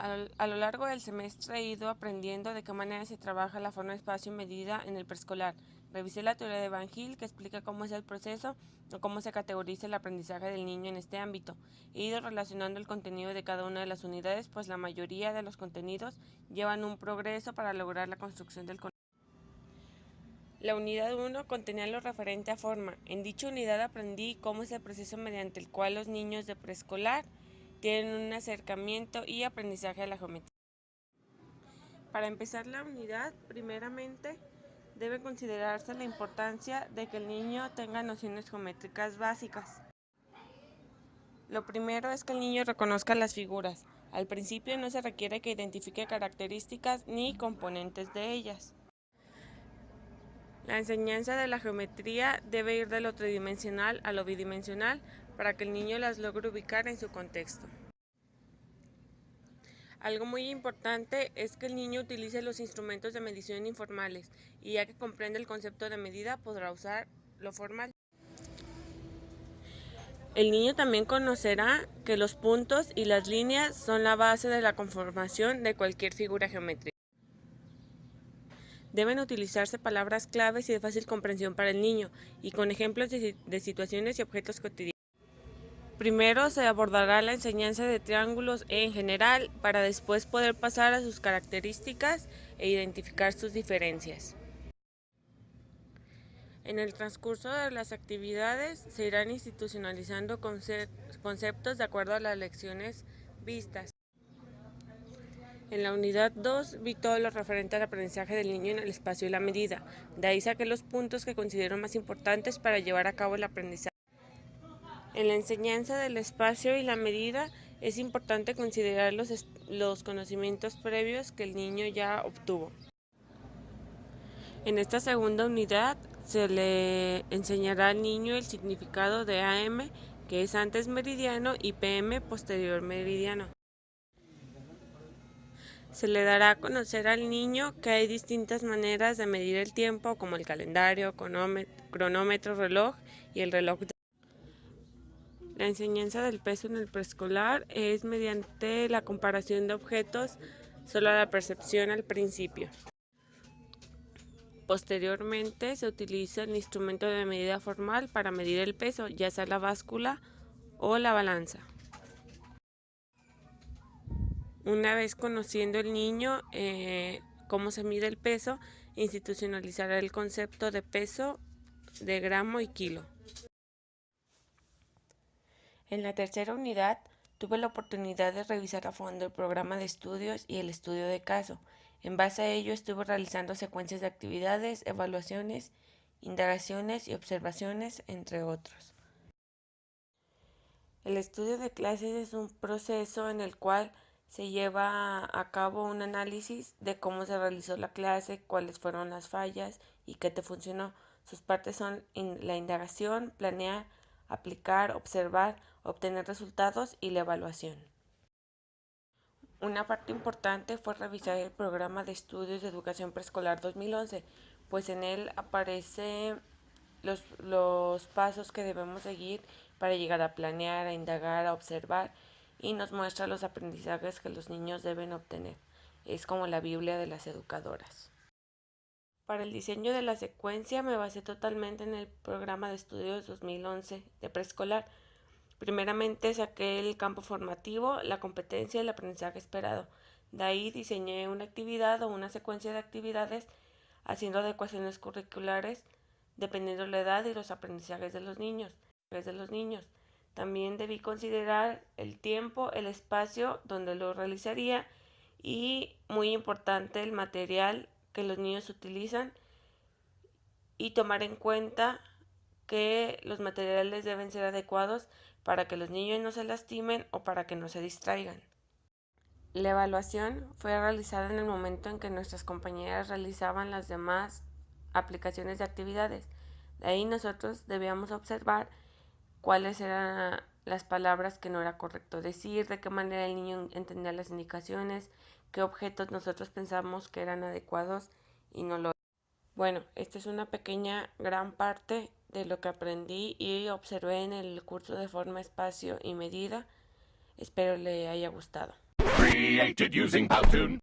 A lo largo del semestre he ido aprendiendo de qué manera se trabaja la forma, espacio y medida en el preescolar. Revisé la teoría de Van Hill, que explica cómo es el proceso o cómo se categoriza el aprendizaje del niño en este ámbito. He ido relacionando el contenido de cada una de las unidades, pues la mayoría de los contenidos llevan un progreso para lograr la construcción del conocimiento. La unidad 1 contenía lo referente a forma. En dicha unidad aprendí cómo es el proceso mediante el cual los niños de preescolar tienen un acercamiento y aprendizaje a la geometría. Para empezar la unidad, primeramente debe considerarse la importancia de que el niño tenga nociones geométricas básicas. Lo primero es que el niño reconozca las figuras. Al principio no se requiere que identifique características ni componentes de ellas. La enseñanza de la geometría debe ir de lo tridimensional a lo bidimensional para que el niño las logre ubicar en su contexto. Algo muy importante es que el niño utilice los instrumentos de medición informales y ya que comprende el concepto de medida podrá usar lo formal. El niño también conocerá que los puntos y las líneas son la base de la conformación de cualquier figura geométrica. Deben utilizarse palabras claves y de fácil comprensión para el niño y con ejemplos de situaciones y objetos cotidianos. Primero se abordará la enseñanza de triángulos en general para después poder pasar a sus características e identificar sus diferencias. En el transcurso de las actividades se irán institucionalizando conceptos de acuerdo a las lecciones vistas. En la unidad 2 vi todo lo referente al aprendizaje del niño en el espacio y la medida. De ahí saqué los puntos que considero más importantes para llevar a cabo el aprendizaje. En la enseñanza del espacio y la medida es importante considerar los conocimientos previos que el niño ya obtuvo. En esta segunda unidad se le enseñará al niño el significado de AM, que es antes meridiano, y PM, posterior meridiano. Se le dará a conocer al niño que hay distintas maneras de medir el tiempo, como el calendario, cronómetro, reloj y el reloj. La enseñanza del peso en el preescolar es mediante la comparación de objetos, solo la percepción al principio. Posteriormente se utiliza el instrumento de medida formal para medir el peso, ya sea la báscula o la balanza. Una vez conociendo el niño cómo se mide el peso, institucionalizará el concepto de peso, de gramo y kilo. En la tercera unidad tuve la oportunidad de revisar a fondo el programa de estudios y el estudio de caso. En base a ello estuve realizando secuencias de actividades, evaluaciones, indagaciones y observaciones, entre otros. El estudio de clases es un proceso en el cual se lleva a cabo un análisis de cómo se realizó la clase, cuáles fueron las fallas y qué te funcionó. Sus partes son la indagación, planear, aplicar, observar, obtener resultados y la evaluación. Una parte importante fue revisar el programa de estudios de educación preescolar 2011, pues en él aparecen los pasos que debemos seguir para llegar a planear, a indagar, a observar y nos muestra los aprendizajes que los niños deben obtener. Es como la Biblia de las educadoras. Para el diseño de la secuencia me basé totalmente en el programa de estudios 2011 de preescolar. Primeramente saqué el campo formativo, la competencia y el aprendizaje esperado. De ahí diseñé una actividad o una secuencia de actividades haciendo adecuaciones curriculares dependiendo de la edad y los aprendizajes de los niños. También debí considerar el tiempo, el espacio donde lo realizaría y, muy importante, el material que los niños utilizan y tomar en cuenta que los materiales deben ser adecuados para que los niños no se lastimen o para que no se distraigan. La evaluación fue realizada en el momento en que nuestras compañeras realizaban las demás aplicaciones de actividades. De ahí nosotros debíamos observar cuáles eran las palabras que no era correcto decir, de qué manera el niño entendía las indicaciones, qué objetos nosotros pensamos que eran adecuados y no lo eran. Bueno, esta es una pequeña gran parte de lo que aprendí y observé en el curso de forma, espacio y medida. Espero le haya gustado. Created using Powtoon.